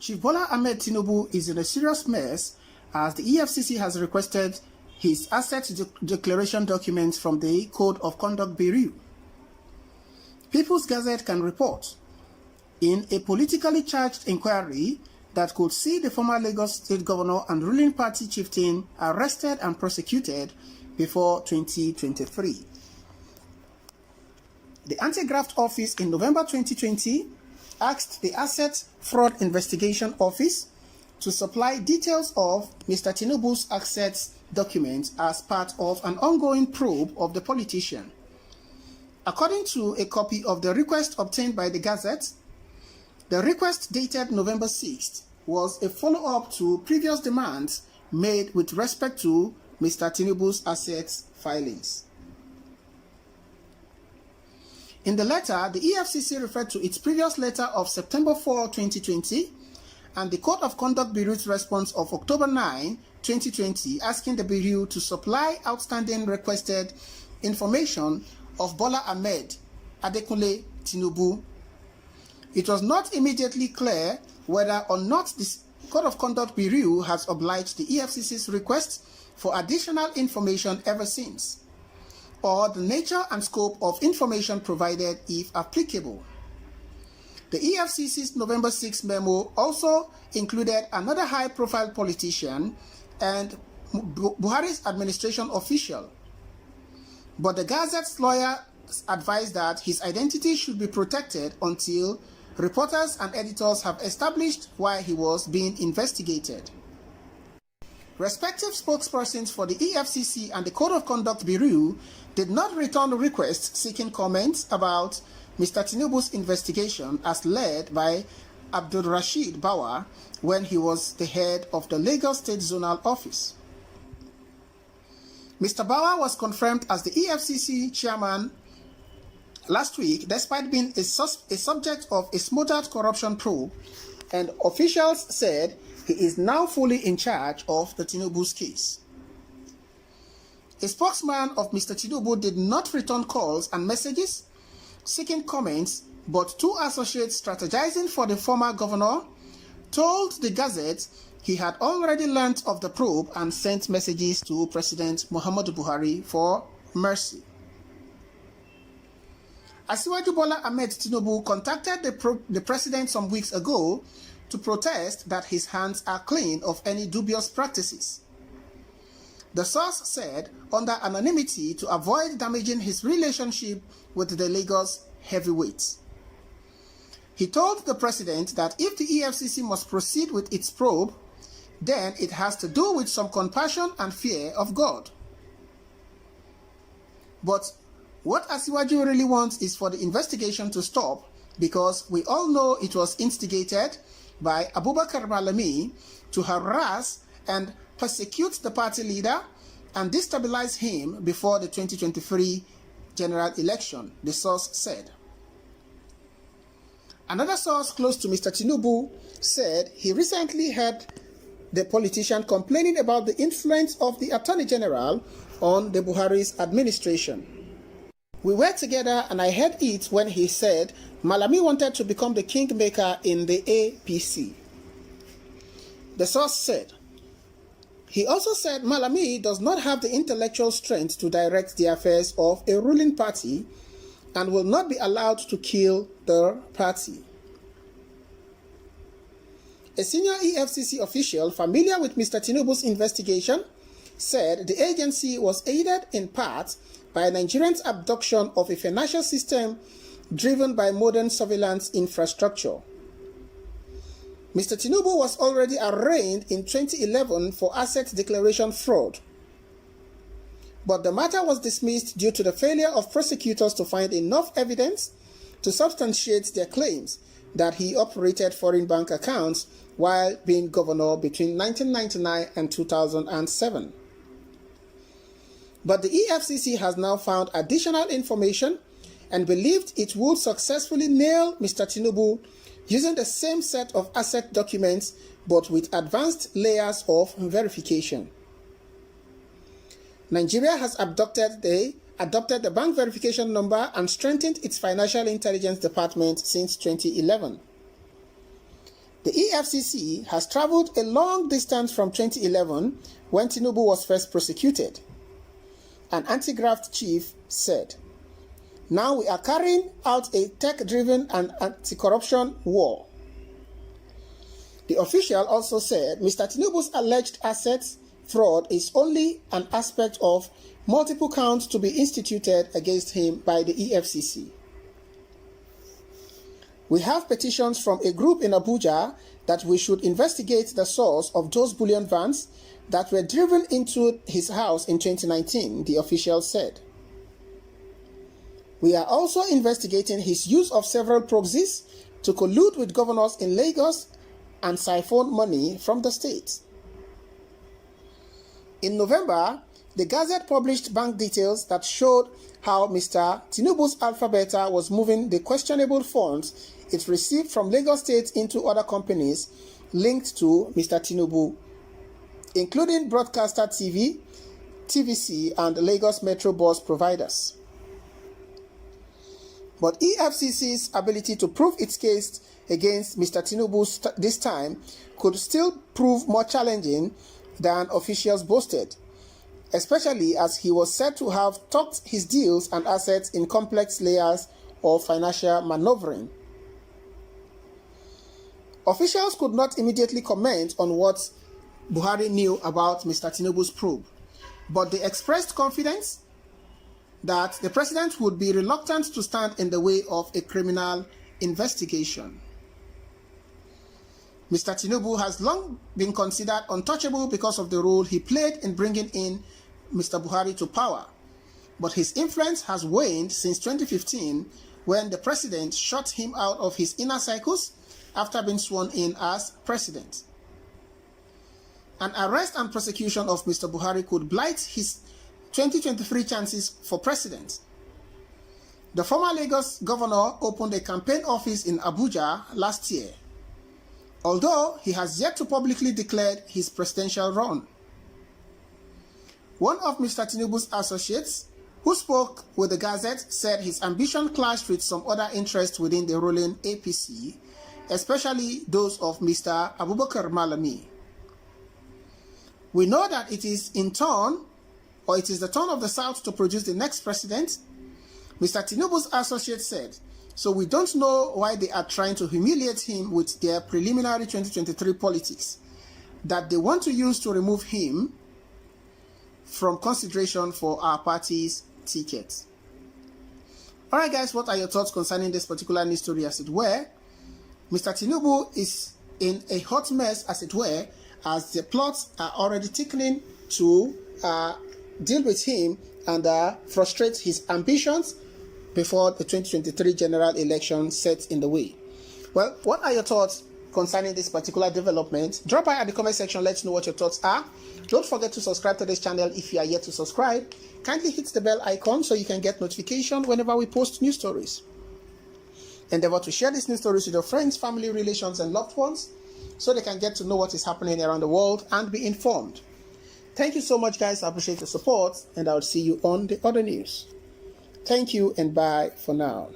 Chief Bola Ahmed Tinubu is in a serious mess as the EFCC has requested his asset declaration documents from the Code of Conduct Bureau. People's Gazette can report in a politically charged inquiry that could see the former Lagos State Governor and ruling party chieftain arrested and prosecuted before 2023. The Anti-Graft Office in November 2020 asked the Asset Fraud Investigation Office to supply details of Mr. Tinubu's assets documents as part of an ongoing probe of the politician. According to a copy of the request obtained by the Gazette, the request dated November 6th was a follow-up to previous demands made with respect to Mr. Tinubu's assets filings. In the letter, the EFCC referred to its previous letter of September 4, 2020, and the Code of Conduct Bureau's response of October 9, 2020, asking the Bureau to supply outstanding requested information of Bola Ahmed Adekunle Tinubu. It was not immediately clear whether or not the Code of Conduct Bureau has obliged the EFCC's request for additional information ever since, or the nature and scope of information provided if applicable. The EFCC's November 6 memo also included another high-profile politician and Buhari's administration official, but the Gazette's lawyer advised that his identity should be protected until reporters and editors have established why he was being investigated. Respective spokespersons for the EFCC and the Code of Conduct Bureau did not return requests seeking comments about Mr. Tinubu's investigation as led by Abdul Rashid Bawa when he was the head of the Lagos State Zonal Office. Mr. Bawa was confirmed as the EFCC chairman last week, despite being a subject of a smothered corruption probe, and officials said he is now fully in charge of the Tinubu's case. A spokesman of Mr. Tinubu did not return calls and messages seeking comments, but two associates strategizing for the former governor told the Gazette he had already learnt of the probe and sent messages to President Muhammadu Buhari for mercy. Asiwaju Bola Ahmed Tinubu contacted the president some weeks ago to protest that his hands are clean of any dubious practices. The source said, under anonymity to avoid damaging his relationship with the Lagos heavyweights. He told the president that if the EFCC must proceed with its probe, then it has to do with some compassion and fear of God. But what Asiwaju really wants is for the investigation to stop, because we all know it was instigated by Abubakar Malami to harass and persecute the party leader and destabilize him before the 2023 general election, the source said. Another source close to Mr. Tinubu said he recently heard the politician complaining about the influence of the Attorney General on the Buhari's administration. We were together and I heard it when he said Malami wanted to become the kingmaker in the APC. The source said. He also said Malami does not have the intellectual strength to direct the affairs of a ruling party and will not be allowed to kill the party. A senior EFCC official familiar with Mr. Tinubu's investigation said the agency was aided in part by Nigerians' abduction of a financial system driven by modern surveillance infrastructure. Mr. Tinubu was already arraigned in 2011 for asset declaration fraud, but the matter was dismissed due to the failure of prosecutors to find enough evidence to substantiate their claims that he operated foreign bank accounts while being governor between 1999 and 2007. But the EFCC has now found additional information and believed it would successfully nail Mr. Tinubu using the same set of asset documents but with advanced layers of verification. Nigeria has adopted the bank verification number and strengthened its financial intelligence department since 2011. The EFCC has traveled a long distance from 2011 when Tinubu was first prosecuted. An anti-graft chief said, "Now we are carrying out a tech-driven and anti-corruption war." The official also said Mr. Tinubu's alleged assets fraud is only an aspect of multiple counts to be instituted against him by the EFCC. "We have petitions from a group in Abuja that we should investigate the source of those bullion vans that were driven into his house in 2019, the official said. "We are also investigating his use of several proxies to collude with governors in Lagos and siphon money from the state." In November, the Gazette published bank details that showed how Mr. Tinubu's Alpha Beta was moving the questionable funds it received from Lagos State into other companies linked to Mr. Tinubu, including Broadcaster TV, TVC, and Lagos Metro bus providers. But EFCC's ability to prove its case against Mr. Tinubu this time could still prove more challenging than officials boasted, especially as he was said to have tucked his deals and assets in complex layers of financial maneuvering. Officials could not immediately comment on what Buhari knew about Mr. Tinubu's probe, but they expressed confidence that the president would be reluctant to stand in the way of a criminal investigation. Mr. Tinubu has long been considered untouchable because of the role he played in bringing in Mr. Buhari to power, but his influence has waned since 2015 when the president shut him out of his inner circles after being sworn in as president. An arrest and prosecution of Mr. Buhari could blight his 2023 chances for president. The former Lagos governor opened a campaign office in Abuja last year, although he has yet to publicly declare his presidential run. One of Mr. Tinubu's associates, who spoke with the Gazette, said his ambition clashed with some other interests within the ruling APC, especially those of Mr. Abubakar Malami. "We know that it is the turn of the South to produce the next president," Mr. Tinubu's associate said, "so we don't know why they are trying to humiliate him with their preliminary 2023 politics that they want to use to remove him from consideration for our party's ticket." Alright guys, what are your thoughts concerning this particular news story as it were? Mr. Tinubu is in a hot mess as it were, as the plots are already thickening to deal with him and frustrate his ambitions before the 2023 general election sets in the way. Well, what are your thoughts concerning this particular development? Drop by at the comment section, let us know what your thoughts are. Don't forget to subscribe to this channel if you are yet to subscribe. Kindly hit the bell icon so you can get notification whenever we post new stories. Endeavor to share these news stories with your friends, family, relations, and loved ones so they can get to know what is happening around the world and be informed. Thank you so much, guys. I appreciate your support, and I'll see you on the other news. Thank you, and bye for now.